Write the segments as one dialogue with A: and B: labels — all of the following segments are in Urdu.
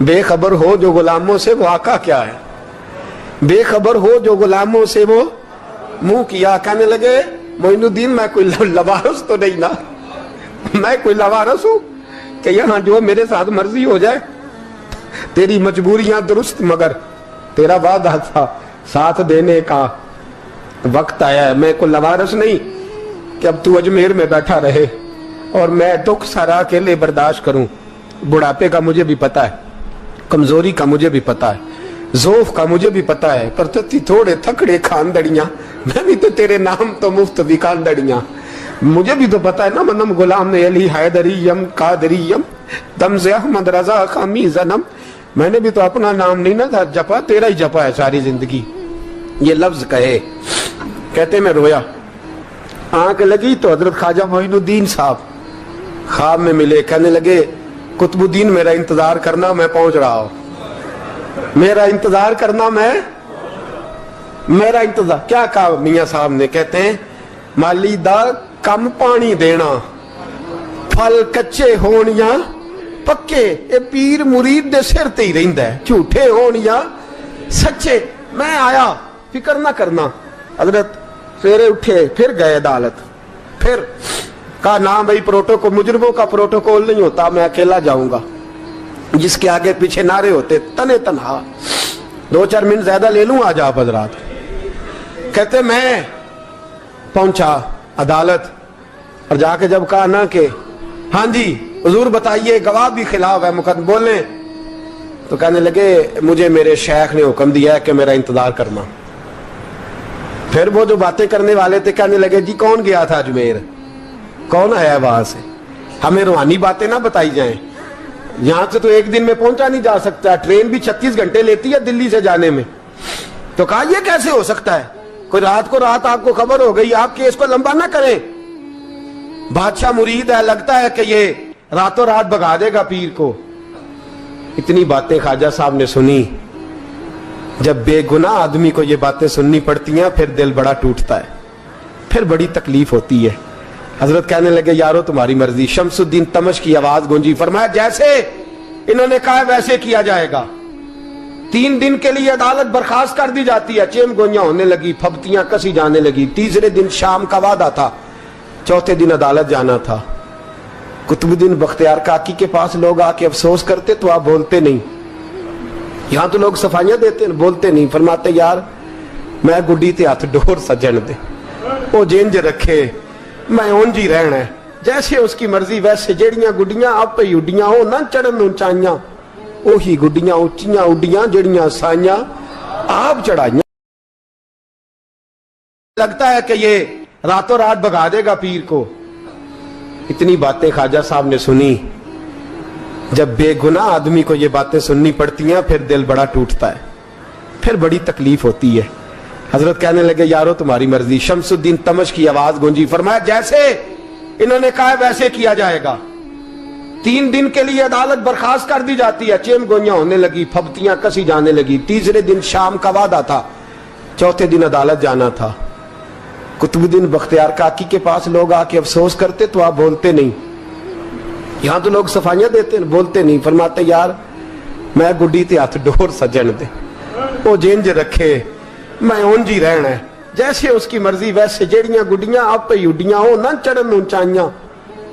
A: بے خبر ہو جو غلاموں سے وہ آقا کیا ہے، بے خبر ہو جو غلاموں سے وہ منہ کیا. کہنے لگے معین الدین میں کوئی لوارث تو نہیں نا، میں کوئی لوارث ہوں کہ یہاں جو میرے ساتھ مرضی ہو جائے؟ تیری مجبوریاں درست، مگر تیرا وعدہ تھا ساتھ دینے کا، وقت آیا ہے. میں کوئی لوارث نہیں کہ اب تو اجمیر میں بیٹھا رہے اور میں دکھ سارا اکیلے برداشت کروں. بڑھاپے کا مجھے بھی پتا ہے، کمزوری کا مجھے بھی پتا ہے، ذوف کا مجھے بھی پتا ہے، پر تھی تھوڑے تھکڑے خاندڑیاں، میں بھی تو تیرے نام تو مفت بھی خاندڑیاں. مجھے بھی تو پتا ہے نا، منم غلام نے علی حیدریم قادریم دمز احمد رضا خامی زنم. میں نے بھی تو اپنا نام نہیں نا جپا، تیرا ہی جپا ہے ساری زندگی. یہ لفظ کہے، کہتے میں رویا. آنکھ لگی تو حضرت خواجہ معین الدین صاحب خواب میں ملے. کہنے لگے قطب الدین میرا انتظار کرنا، میں پہنچ رہا ہوں. میرا انتظار کرنا، میرا انتظار. کیا کہا میاں صاحب نے؟ کہتے ہیں مالی دا کم پانی دینا، پھل کچے ہون یا پکے، اے پیر مرید دے سر تے ہی رہندا ہے، جھوٹے ہون یا سچے. میں آیا، فکر نہ کرنا. حضرت سویرے اٹھے، پھر گئے عدالت. پھر کہا نام بھائی پروٹوکول، مجرموں کا پروٹوکول نہیں ہوتا، میں اکیلا جاؤں گا. جس کے آگے پیچھے نعرے ہوتے تنے تنہا. 2-4 منٹ زیادہ لے لوں آج آپ حضرات. کہتے میں پہنچا عدالت اور جا کے جب کہا نا کہ ہاں جی حضور بتائیے، گواہ بھی خلاف ہے، مقدم بولیں، تو کہنے لگے مجھے میرے شیخ نے حکم دیا ہے کہ میرا انتظار کرنا. پھر وہ جو باتیں کرنے والے تھے کہنے لگے جی کون گیا تھا اجمیر، کون آیا ہے وہاں سے، ہمیں روحانی باتیں نہ بتائی جائیں. یہاں سے تو ایک دن میں پہنچا نہیں جا سکتا، ٹرین بھی 36 گھنٹے لیتی ہے دلی سے جانے میں. تو کہا یہ کیسے ہو سکتا ہے؟ کوئی رات کو رات آپ کو خبر ہو گئی، آپ کیس کو لمبا نہ کریں. بادشاہ مرید ہے، لگتا ہے کہ یہ راتوں رات بھگا دے گا پیر کو. اتنی باتیں خواجہ صاحب نے سنی. جب بے گناہ آدمی کو یہ باتیں سننی پڑتی ہیں پھر دل بڑا ٹوٹتا ہے، پھر بڑی تکلیف ہوتی ہے. حضرت کہنے لگے یارو تمہاری مرضی. شمس الدین تمش کی آواز گونجی. فرمایا جیسے انہوں نے کہا ویسے کیا جائے گا. 3 دن کے لیے عدالت برخاست کر دی جاتی ہے. چیم گوئیاں ہونے لگی، پھبتیاں کسی جانے لگی. تیسرے دن شام کا وعدہ تھا، چوتھے دن عدالت جانا تھا. قطب الدین بختیار کاکی کے پاس لوگ آ کے افسوس کرتے تو آپ بولتے نہیں. یہاں تو لوگ صفائیاں دیتے ہیں، بولتے نہیں. فرماتے یار میں گڈی تے ہاتھ ڈور سجن دے، وہ جینج رکھے، میں اونج ہی رہنا ہے، جیسے اس کی مرضی ویسے. جیڑیاں گڈیاں آپ پہ اڈیاں ہو نہ چڑھن اونچائیاں، وہی گڈیاں اونچیاں اڈیاں جیڑیاں سائیاں آپ چڑھائیاں. لگتا ہے کہ یہ راتوں رات بھگا دے گا پیر کو. اتنی باتیں خواجہ صاحب نے سنی. جب بے گناہ آدمی کو یہ باتیں سننی پڑتی ہیں پھر دل بڑا ٹوٹتا ہے، پھر بڑی تکلیف ہوتی ہے. حضرت کہنے لگے یارو تمہاری مرضی. شمس الدین تمش کی آواز گونجی. فرمایا جیسے انہوں نے کہا ویسے کیا جائے گا. 3 دن کے لیے عدالت برخاست کر دی جاتی ہے. چیم گوئیاں ہونے لگی، پھبتیاں کسی جانے لگی. تیسرے دن شام کا وعدہ تھا، چوتھے دن عدالت جانا تھا. قطب الدین بختیار کاکی کے پاس لوگ آ کے افسوس کرتے تو آپ بولتے نہیں. یہاں تو لوگ صفائیاں دیتے ہیں، بولتے نہیں. فرماتے یار میں گڈی تے ہاتھ ڈور سجن دے، وہ جینج رکھے، میں اونج ہی رہنا ہے، جیسے اس کی مرضی ویسے. جیڑیاں گڈیاں آپ پہ اڈیاں ہو نہ چڑھن اونچائیاں،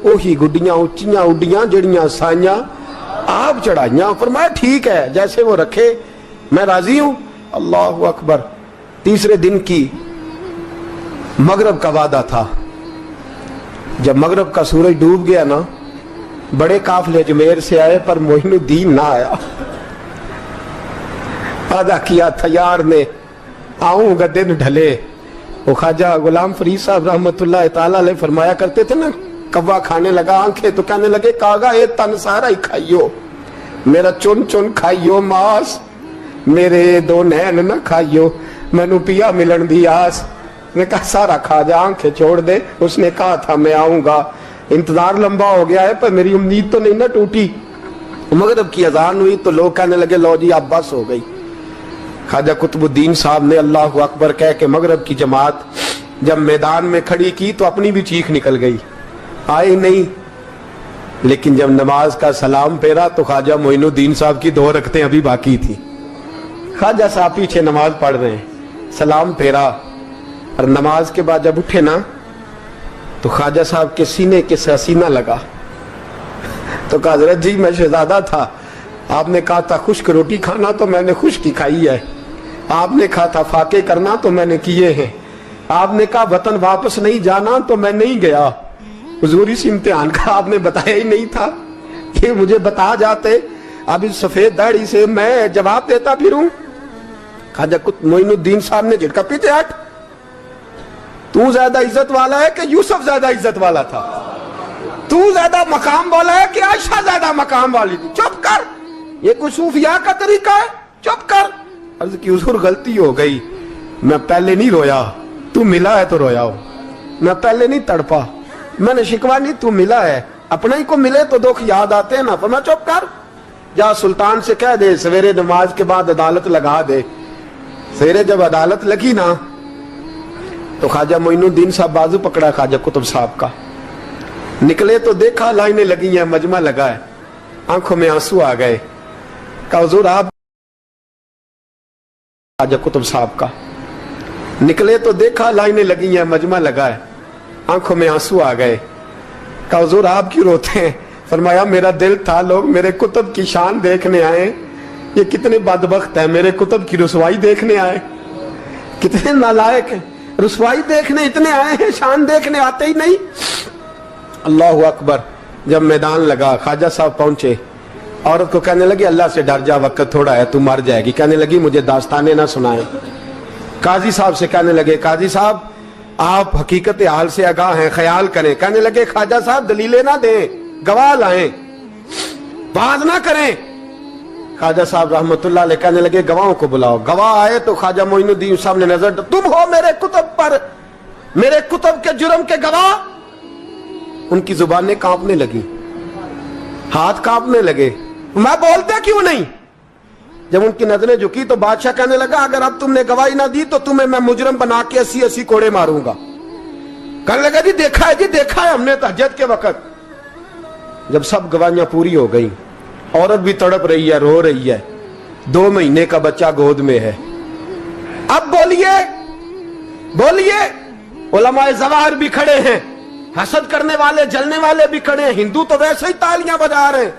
A: وہی گڈیاں اونچیاں اڈیاں جیڑیاں سائیاں آپ چڑھائیاں. فرمایا ٹھیک ہے، جیسے وہ رکھے میں راضی ہوں. اللہ اکبر. تیسرے دن کی مغرب کا وعدہ تھا. جب مغرب کا سورج ڈوب گیا نا، بڑے قافلے اجمیر سے آئے پر معین الدین نہ آیا. وعدہ کیا تھا یار نے آؤں گا دن ڈھلے. وہ خواجہ غلام فرید صاحب رحمت اللہ تعالیٰ علیہ فرمایا کرتے تھے نا، کوا کھانے لگا آنکھیں تو کہنے لگے کاغا اے تن سارا ہی کھائیو، میرا چن چن کھائیو ماس، میرے 2 نین نہ کھائیو، مینو پیا ملن دی آس. نے کہا سارا کھا جا، آنکھیں چھوڑ دے. اس نے کہا تھا میں آؤں گا، انتظار لمبا ہو گیا ہے پر میری امید تو نہیں نہ ٹوٹی. مغرب کی اذان ہوئی تو لوگ کہنے لگے لو جی اب بس ہو گئی. خواجہ قطب الدین صاحب نے اللہ اکبر کہہ کے مغرب کی جماعت جب میدان میں کھڑی کی تو اپنی بھی چیخ نکل گئی. آئے نہیں لیکن جب نماز کا سلام پھیرا تو خواجہ معین الدین صاحب کی 2 رکعتیں ابھی باقی تھی. خواجہ صاحب پیچھے نماز پڑھ رہے ہیں, سلام پھیرا اور نماز کے بعد جب اٹھے نا تو خواجہ صاحب کے سینے کے سینہ لگا. تو کہا حضرت جی میں شہزادہ تھا, آپ نے کہا تھا خشک روٹی کھانا تو میں نے خشک ہی کھائی ہے, آپ نے کہا تھا فاقے کرنا تو میں نے کیے ہیں, آپ نے کہا وطن واپس نہیں جانا تو میں نہیں گیا. حضور اس امتحان کا آپ نے بتایا ہی نہیں تھا کہ مجھے بتا جاتے, اب اس سفید داڑھی سے میں جواب دیتا پھروں. خواجہ معین الدین صاحب نے جھٹکا, پیچھے ہٹ, تو زیادہ عزت والا ہے کہ یوسف زیادہ عزت والا تھا؟ تو زیادہ مقام والا ہے کہ عائشہ زیادہ مقام والی تھی؟ چپ کر, یہ کوئی صوفیاء کا طریقہ ہے؟ چپ کر. عرض کی حضور غلطی ہو گئی, میں پہلے نہیں رویا, تو ملا ہے تو رویا ہو, میں پہلے نہیں تڑپا, میں نے شکوا نہیں, تو ملا ہے, اپنا ہی کو ملے تو دکھ یاد آتے ہیں نا. فرمایا چپ کر, جا سلطان سے کہہ دے سویرے نماز کے بعد عدالت لگا دے. سویرے جب عدالت لگی نا تو خواجہ معین الدین صاحب بازو پکڑا خواجہ قطب صاحب کا, نکلے تو دیکھا لائنیں لگی ہیں, مجمع لگا ہے, آنکھوں میں آنسو آ گئے. کہا حضور آپ, خواجہ قطب صاحب کا, نکلے تو دیکھا لائنیں لگی ہیں, مجمع لگا ہے, آنکھوں میں آنسو آ گئے. کہا حضور آپ کیوں روتے ہیں؟ فرمایا میرا دل تھا لوگ میرے کتب کی شان دیکھنے آئے, یہ کتنے بدبخت ہیں, میرے کتب کی رسوائی دیکھنے آئے. کتنے نالائق ہیں, رسوائی دیکھنے اتنے آئے ہیں, شان دیکھنے آتے ہی نہیں. اللہ اکبر. جب میدان لگا خواجہ صاحب پہنچے, عورت کو کہنے لگی اللہ سے ڈر جا, وقت تھوڑا ہے, تو مر جائے گی. کہنے لگی مجھے داستانیں نہ سنائیں. قاضی صاحب سے کہنے لگے قاضی صاحب آپ حقیقت حال سے آگاہ ہیں, خیال کریں. کہنے لگے خواجہ صاحب دلیلیں نہ دیں, گواہ لائیں, باز نہ کریں. خواجہ صاحب رحمت اللہ علیہ کہنے لگے گواہوں کو بلاؤ. گواہ آئے تو خواجہ معین الدین صاحب نے نظر, تم ہو میرے کتب پر, میرے کتب کے جرم کے گواہ. ان کی زبانیں کانپنے لگی, ہاتھ کانپنے لگے, میں بولتے کیوں نہیں؟ جب ان کی نظریں جھکی تو بادشاہ کہنے لگا اگر اب تم نے گواہی نہ دی تو تمہیں میں مجرم بنا کے 80 کوڑے ماروں گا. کہنے لگا جی دیکھا ہے ہم نے تہجد کے وقت. جب سب گواہیاں پوری ہو گئیں, عورت بھی تڑپ رہی ہے, رو رہی ہے, 2 مہینے کا بچہ گود میں ہے. اب بولیے, علماء ظواہر بھی کھڑے ہیں, حسد کرنے والے جلنے والے بھی کھڑے ہیں, ہندو تو ویسے ہی تالیاں بجا رہے ہیں.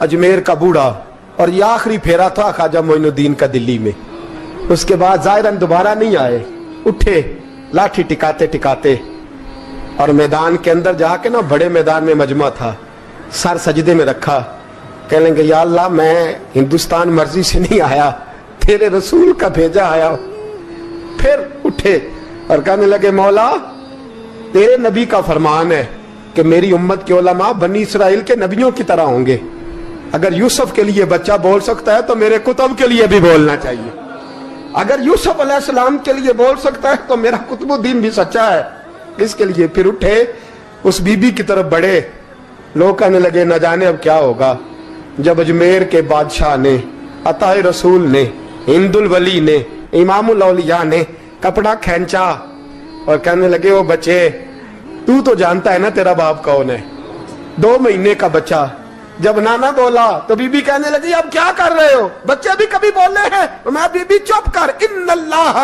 A: اجمیر کا بوڑھا, اور یہ آخری پھیرا تھا خواجہ معین الدین کا دلی میں. اس کے بعد ظاہراً دوبارہ نہیں آئے, اٹھے لاٹھی ٹکاتے ٹکاتے اور میدان کے اندر جا کے نا, بڑے میدان میں مجمع تھا, سر سجدے میں رکھا. کہنے لگے یا اللہ میں ہندوستان مرضی سے نہیں آیا, تیرے رسول کا بھیجا آیا. پھر اٹھے اور کہنے لگے مولا تیرے نبی کا فرمان ہے کہ میری امت کے علماء بنی اسرائیل کے نبیوں کی طرح ہوں گے. اگر یوسف کے لیے بچہ بول سکتا ہے تو میرے کتب کے لیے بھی بولنا چاہیے. اگر یوسف علیہ السلام کے لیے بول سکتا ہے تو میرا قطب الدین بھی سچا ہے. اس کے لیے پھر اٹھے, اس بی بی کی طرف بڑھے. لوگ کہنے لگے نہ جانے اب کیا ہوگا. جب اجمیر کے بادشاہ نے, عطا رسول نے, ہند الولی نے, امام الاولیاء نے کپڑا کھینچا اور کہنے لگے وہ بچے تو جانتا ہے نا تیرا باپ کون ہے, 2 مہینے کا بچہ. جب نانا بولا تو بی بی کہنے لگی اب کیا کر رہے ہو, بچے بھی کبھی بولے ہیں؟ میں بی بی چپ کر, ان اللہ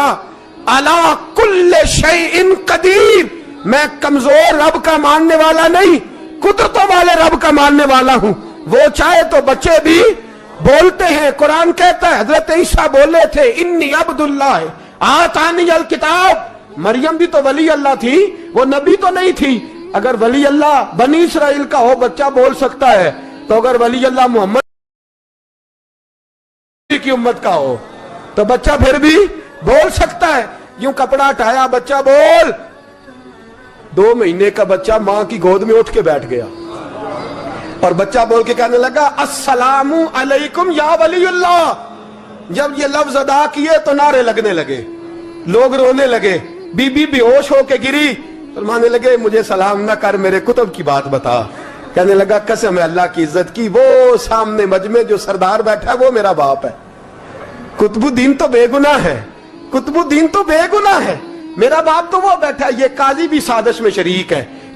A: علی کل شیء قدیر, میں کمزور رب کا ماننے والا نہیں, قدرتوں والے رب کا ماننے والا ہوں. وہ چاہے تو بچے بھی بولتے ہیں. قرآن کہتا ہے حضرت عیسیٰ بولے تھے انی عبد اللہ آتانی الکتاب. مریم بھی تو ولی اللہ تھی, وہ نبی تو نہیں تھی. اگر ولی اللہ بنی اسرائیل کا ہو بچہ بول سکتا ہے, تو اگر ولی اللہ محمد کی امت کا ہو تو بچہ پھر بھی بول سکتا ہے. یوں کپڑا ہٹایا, بچہ بول. 2 مہینے کا بچہ ماں کی گود میں اٹھ کے بیٹھ گیا اور بچہ بول کے کہنے لگا السلام علیکم یا ولی اللہ. جب یہ لفظ ادا کیے تو نعرے لگنے لگے, لوگ رونے لگے, بی بی بے ہوش ہو کے گری. فرمانے لگے مجھے سلام نہ کر, میرے کتب کی بات بتا. کہنے لگا قسم ہے اللہ کی عزت کی, وہ سامنے مجمع جو سردار بیٹھا ہے وہ میرا باپ ہے. قطب الدین تو بے گناہ ہے, قطب الدین تو بے گناہ ہے, میرا باپ تو وہ بیٹھا ہے. یہ قاضی بھی سازش میں شریک ہے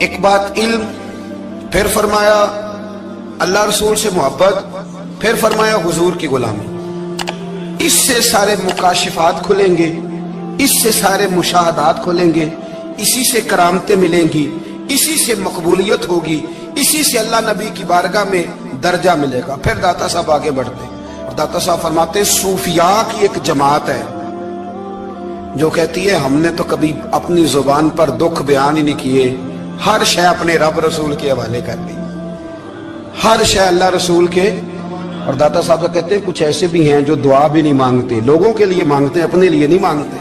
B: ایک بات علم، پھر فرمایا اللہ رسول سے محبت، پھر فرمایا حضور کی غلامی. اس سے سارے مکاشفات کھلیں گے، اس سے سارے مشاہدات کھلیں گے، اسی سے کرامتیں ملیں گی، اسی سے مقبولیت ہوگی، اسی سے اللہ نبی کی بارگاہ میں درجہ ملے گا. پھر داتا صاحب آگے بڑھتے ہیں اور داتا صاحب فرماتے ہیں صوفیاء کی ایک جماعت ہے جو کہتی ہے ہم نے تو کبھی اپنی زبان پر دکھ بیان ہی نہیں کیے، ہر شے اپنے رب رسول کے حوالے کر دی، ہر شے اللہ رسول کے. اور داتا صاحب کہتے ہیں کچھ ایسے بھی ہیں جو دعا بھی نہیں مانگتے، لوگوں کے لیے مانگتے ہیں، اپنے لیے نہیں مانگتے.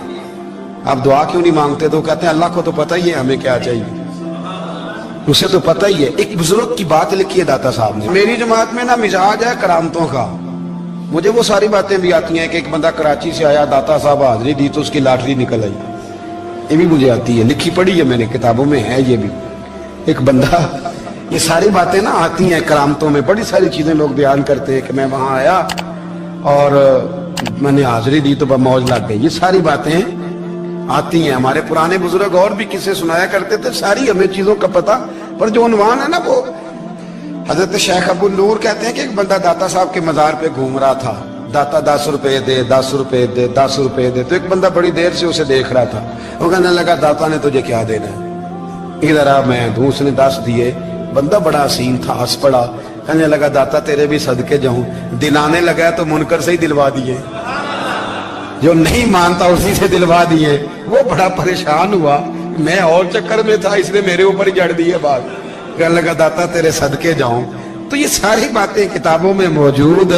B: آپ دعا کیوں نہیں مانگتے؟ تو کہتے ہیں اللہ کو تو پتہ ہی ہے ہمیں کیا چاہیے، اسے تو پتہ ہی ہے. ایک بزرگ کی بات لکھی ہے داتا صاحب نے، میری جماعت میں نا مزاج ہے کرامتوں کا. مجھے وہ ساری باتیں بھی آتی ہیں کہ ایک بندہ کراچی سے آیا، داتا صاحب حاضری دی تو اس کی لاٹری نکل آئی، یہ بھی مجھے آتی ہے، لکھی پڑھی ہے میں نے، کتابوں میں ہے یہ بھی. ایک بندہ، یہ ساری باتیں نا آتی ہیں کرامتوں میں، بڑی ساری چیزیں لوگ بیان کرتے ہیں کہ میں وہاں آیا اور میں نے حاضری دی تو موج لگ گئی. یہ ساری باتیں آتی ہیں، ہمارے پرانے بزرگ اور بھی کسے سنایا کرتے تھے، ساری ہمیں چیزوں کا پتہ. پر جو عنوان ہے نا وہ حضرت شیخ ابو نور کہتے ہیں کہ ایک بندہ داتا صاحب کے مزار پہ گھوم رہا تھا، داتا 10 روپے دے، 10 روپے دے، 10 روپے دے. تو ایک بندہ بڑی دیر سے اسے دیکھ رہا تھا، وہ کہنے لگا داتا نے تجھے کیا دینا ہے، ادھر آ میں دوں. اس نے 10 دیے. بندہ بڑا حسین تھا، ہنس پڑا، کہنے لگا داتا تیرے بھی صدقے جاؤں. دلانے لگا تو منکر سے ہی دلوا دیے، جو نہیں مانتا اسی سے دلوا دیے. وہ بڑا پریشان ہوا، میں اور چکر میں تھا، اس نے میرے اوپر ہی جڑ دی ہے بات. کہنے لگا داتا تیرے صدقے جاؤں. تو یہ ساری باتیں کتابوں میں موجود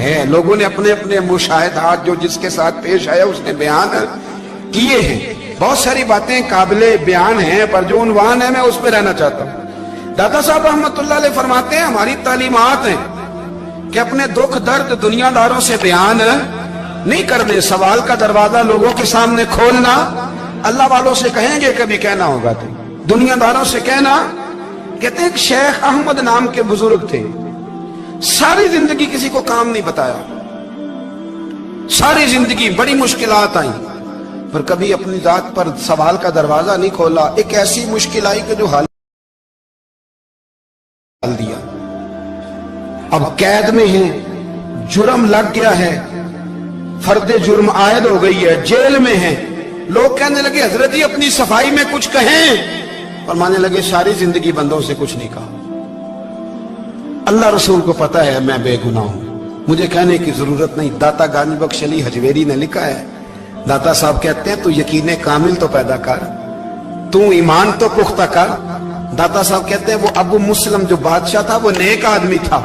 B: ہیں، لوگوں نے اپنے اپنے مشاہدات جو جس کے ساتھ پیش آیا اس نے بیان کیے ہیں. بہت ساری باتیں قابل بیان ہیں، پر جو عنوان ہے میں اس پہ رہنا چاہتا ہوں. داتا صاحب رحمۃ اللہ علیہ فرماتے ہیں ہماری تعلیمات ہیں کہ اپنے دکھ درد دنیا داروں سے بیان نہیں کرنے، سوال کا دروازہ لوگوں کے سامنے کھولنا اللہ والوں سے کہیں گے، کبھی کہنا ہوگا تو دنیا داروں سے کہنا. کہتے ہیں کہ شیخ احمد نام کے بزرگ تھے، ساری زندگی کسی کو کام نہیں بتایا، ساری زندگی بڑی مشکلات آئیں، پر کبھی اپنی ذات پر سوال کا دروازہ نہیں کھولا. ایک ایسی مشکل آئی کہ جو حل دیا. اب قید میں ہیں، جرم لگ گیا ہے، فرد جرم عائد ہو گئی ہے، جیل میں ہیں. لوگ کہنے لگے حضرت جی اپنی صفائی میں کچھ کہیں. فرمانے لگے ساری زندگی بندوں سے کچھ نہیں کہا، اللہ رسول کو پتا ہے میں بے گناہ ہوں، مجھے کہنے کی ضرورت نہیں. داتا گانی بخش علی حجویری نے لکھا ہے، داتا صاحب کہتے ہیں تو یقین کامل تو پیدا کر، تو ایمان تو پختہ کر. داتا صاحب کہتے ہیں وہ ابو مسلم جو بادشاہ تھا وہ نیک آدمی تھا،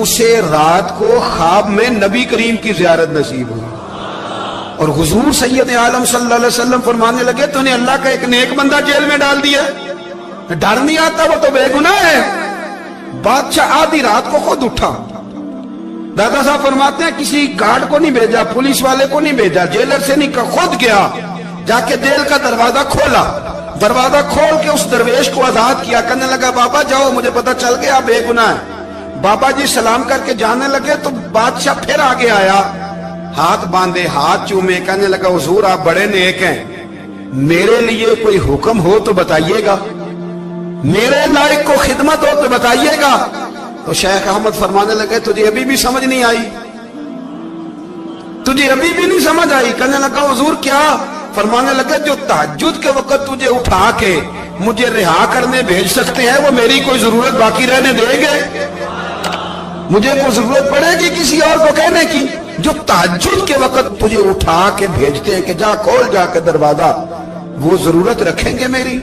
B: اسے رات کو خواب میں نبی کریم کی زیارت نصیب ہوئی اور حضور سید عالم صلی اللہ علیہ وسلم فرمانے لگے تو نے اللہ کا ایک نیک بندہ جیل میں ڈال دیا، ڈر نہیں آتا، وہ تو بے گناہ ہے. بادشاہ آدھی رات کو خود اٹھا. دادا صاحب فرماتے ہیں کسی گارڈ کو نہیں بھیجا، پولیس والے کو نہیں بھیجا، جیلر سے نہیں کہا، خود گیا، جا کے جیل کا دروازہ کھولا، دروازہ کھول کے اس درویش کو آزاد کیا. کہنے لگا بابا جاؤ، مجھے پتا چل گیا بے گناہ ہے. بابا جی سلام کر کے جانے لگے تو بادشاہ پھر آگے آیا، ہاتھ باندھے، ہاتھ چومے، کہنے لگا حضور آپ بڑے نیک ہیں، میرے لیے کوئی حکم ہو تو بتائیے گا، میرے لائق کو خدمت ہو تو بتائیے گا. تو شیخ احمد فرمانے لگے تجھے ابھی بھی سمجھ نہیں آئی، تجھے ابھی بھی نہیں سمجھ آئی. کہنے لگا حضور کیا؟ فرمانے لگے جو تہجد کے وقت تجھے اٹھا کے مجھے رہا کرنے بھیج سکتے ہیں وہ میری کوئی ضرورت باقی رہنے دیں گے؟ مجھے کوئی ضرورت پڑے گی کسی اور کو کہنے کی؟ جو تہجد کے وقت تجھے اٹھا کے بھیجتے ہیں کہ جا کھول جا کے دروازہ، وہ ضرورت رکھیں گے میری؟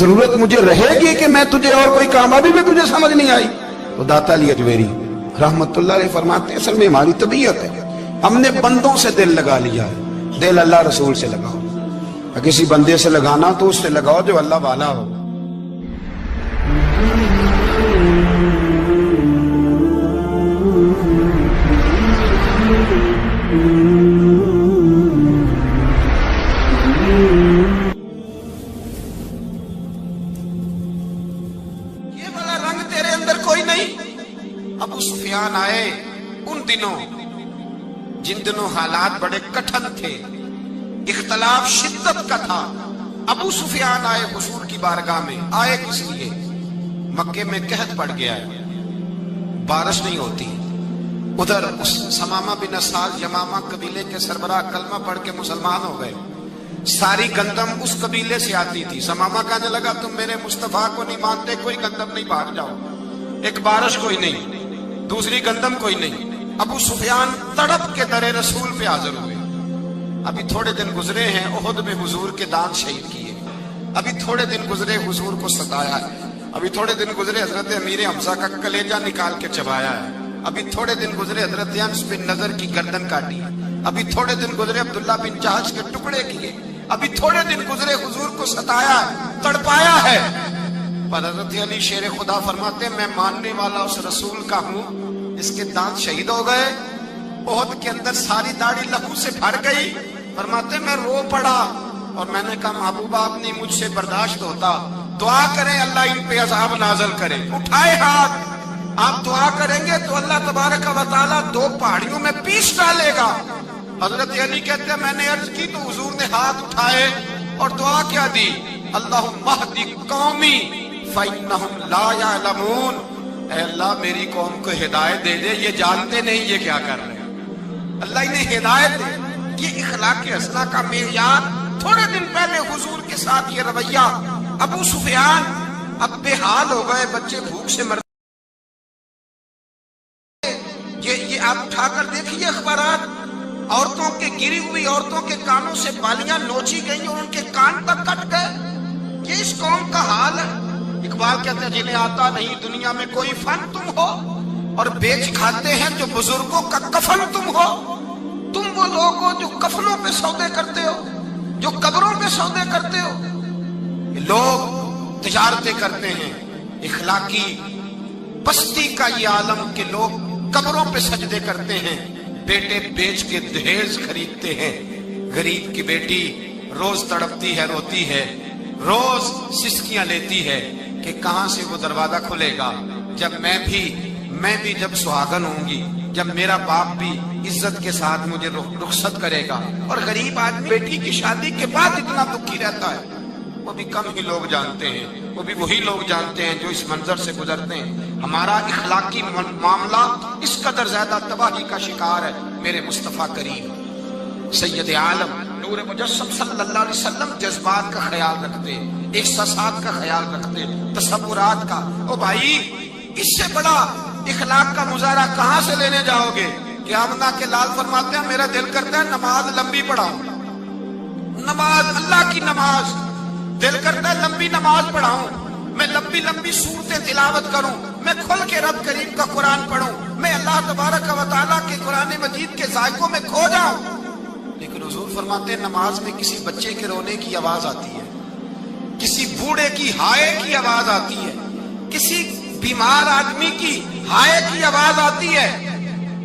B: ضرورت مجھے رہے گی کہ میں تجھے اور کوئی کام؟ ابھی بھی تجھے سمجھ نہیں آئی. تو داتا علی اجمیری رحمت اللہ علیہ فرماتے ہیں اصل میں ہماری طبیعت ہے، ہم نے بندوں سے دل لگا لیا ہے. دل اللہ رسول سے لگاؤ، کسی بندے سے لگانا تو اس سے لگاؤ جو اللہ والا ہو. یہ والا رنگ تیرے اندر کوئی نہیں. ابو سفیان آئے ان دنوں جن دنوں حالات بڑے کٹھن تھے، اختلاف شدت کا تھا، ابو سفیان آئے حضور کی بارگاہ میں. آئے کس لیے؟ مکے میں قحط پڑ گیا ہے، بارش نہیں ہوتی. ادھر اس سمامہ بن اسال یمامہ قبیلے کے سربراہ کلمہ پڑھ کے مسلمان ہو گئے. ساری گندم اس قبیلے سے آتی تھی. سمامہ کہنے لگا تم میرے مصطفیٰ کو نہیں مانتے، کوئی گندم نہیں، بھاگ جاؤ. ایک بارش کوئی نہیں، دوسری گندم کوئی نہیں. ابو سفیان تڑپ کے در رسول پہ حاضر ہوئے. ابھی تھوڑے دن گزرے ہیں احد میں حضور کے دانت شہید کیے، ابھی تھوڑے دن گزرے حضور کو ستایا ہے، ابھی تھوڑے دن گزرے حضرت امیر حمزہ کا کلیجہ نکال کے چبایا ہے، ابھی تھوڑے دن گزرے حضرت انس بن نضر کی گردن کاٹی، ابھی تھوڑے دن گزرے عبداللہ بن جہش کے ٹکڑے کیے، ابھی تھوڑے دن گزرے حضور کو ستایا ہے، تڑپایا ہے. پر حضرت علی شیر خدا فرماتے ہیں میں ماننے والا اس رسول کا ہوں، اس کے دانت شہید ہو گئے. احد کے اندر ساری داڑھی لہو سے بھر گئی. فرماتے میں رو پڑا اور میں نے کہا محبوب آپ نہیں مجھ سے برداشت ہوتا، دعا کریں اللہ ان پہ عذاب نازل کرے. اٹھائے ہاتھ، آپ دعا کریں گے تو اللہ تبارک و تعالیٰ دو پہاڑیوں میں پیس ڈالے گا. حضرت علی کہتے ہیں میں نے عرض کی تو حضور نے ہاتھ اٹھائے اور دعا کیا دی، اللہم اہدی قومی فإنہم لا یعلمون. اے اللہ میری قوم کو ہدایت دے دے، یہ جانتے نہیں یہ کیا کر رہے ہیں. اللہ انہیں ہدایت دے. یہ اخلاق حسنہ کا معیار. تھوڑے دن پہلے حضور کے ساتھ یہ رویہ. ابو سفیان اب بے حال ہو گئے، بچے بھوک سے مر. یہ آپ اٹھا کر دیکھیے اخبارات، عورتوں کے گری ہوئی عورتوں کے کانوں سے بالیاں نوچی گئی اور ان کے کان تک کٹ گئے. یہ اس قوم کا حال ہے. اقبال کہتے ہیں جنہیں آتا نہیں دنیا میں کوئی فن تم ہو اور بیچ کھاتے ہیں جو بزرگوں کا کفن تم ہو. تم وہ لوگ ہو جو کفنوں پہ سودے کرتے ہو، جو قبروں پہ سودے کرتے ہو. لوگ تجارتیں کرتے ہیں. اخلاقی پستی کا یہ عالم کہ لوگ قبروں پہ سجدے کرتے ہیں، بیٹے بیچ کے دہیج خریدتے ہیں. غریب کی بیٹی روز تڑپتی ہے، روتی ہے، روز سسکیاں لیتی ہے کہ کہاں سے وہ دروازہ کھلے گا جب میں بھی جب سہاگن ہوں گی، جب میرا باپ بھی عزت کے ساتھ مجھے رخصت کرے گا. اور غریب آدمی بیٹی کی شادی کے بعد اتنا دکھی رہتا ہے. وہ بھی کم ہی لوگ جانتے ہیں، وہ بھی وہی لوگ جانتے ہیں جو اس منظر سے گزرتے ہیں. ہمارا اخلاقی معاملہ اس قدر زیادہ تباہی کا شکار ہے. میرے مصطفیٰ کریم سید عالم نور مجسم صلی اللہ علیہ وسلم جذبات کا خیال رکھتے، احساسات کا خیال رکھتے، تصورات کا. او بھائی اس سے بڑا اخلاق کا مظاہرہ کہاں سے لینے جاؤ گے؟ کہ آمنہ کے لال فرماتے ہیں میرا دل کرتا ہے نماز لمبی پڑھاؤں، نماز اللہ کی نماز. دل کرتا ہے لمبی نماز پڑھاؤں، میں لمبی لمبی صورتیں تلاوت کروں، میں کھل کے رب کریم کا قرآن پڑھوں، میں اللہ تبارک و تعالیٰ کے قرآن مجید کے ذائقوں میں کھو جاؤں. لیکن حضور فرماتے ہیں نماز میں کسی بچے کے رونے کی آواز آتی ہے، کسی بوڑھے کی ہائے کی آواز آتی ہے، کسی بیمار آدمی کی ہائے کی آواز آتی ہے.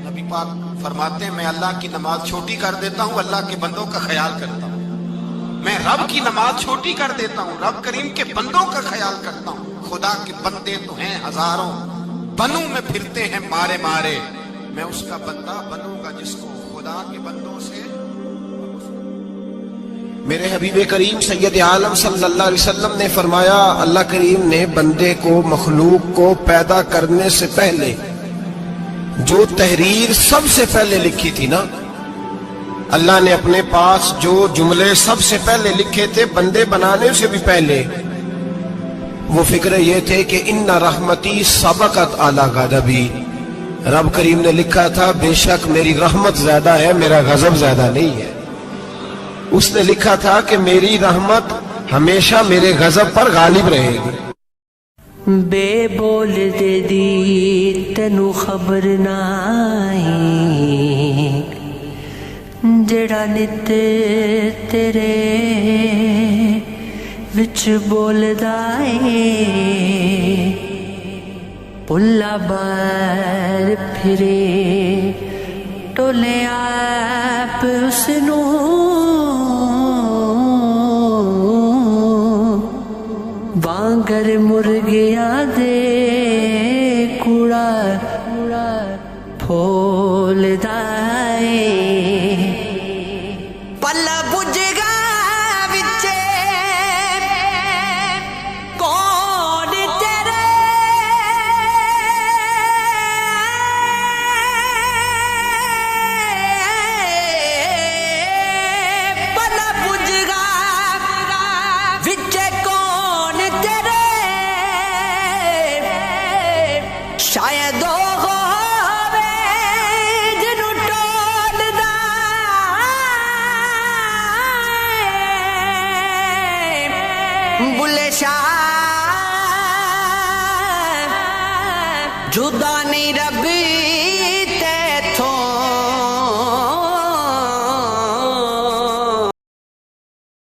B: نبی پاک فرماتے ہیں میں اللہ کی نماز چھوٹی کر دیتا ہوں، اللہ کے بندوں کا خیال کرتا ہوں. میں رب کی نماز چھوٹی کر دیتا ہوں، رب کریم کے بندوں کا خیال کرتا ہوں. خدا کے بندے تو ہیں ہزاروں، بنوں میں پھرتے ہیں مارے مارے. میں اس کا بندہ بنوں گا جس کو خدا کے بندوں سے.
A: میرے حبیب کریم سید عالم صلی اللہ علیہ وسلم نے فرمایا اللہ کریم نے بندے کو مخلوق کو پیدا کرنے سے پہلے جو تحریر سب سے پہلے لکھی تھی نا، اللہ نے اپنے پاس جو جملے سب سے پہلے لکھے تھے بندے بنانے سے بھی پہلے، وہ فکر یہ تھے کہ ان رحمتی سبقت اعلی غضبی. رب کریم نے لکھا تھا بے شک میری رحمت زیادہ ہے، میرا غضب زیادہ نہیں ہے. اس نے لکھا تھا کہ میری رحمت ہمیشہ میرے غضب پر غالب رہے گی.
C: بے بول دے دی تینو خبر نائی جڑا نت تیرے وچ بولدا اے پلا بار پھرے ٹولے آپ اس نو وانگر مرغیاں دے کوڑا پھول دائے پلا بجھ گا وچے بلے شاہ جدا نہیں ربی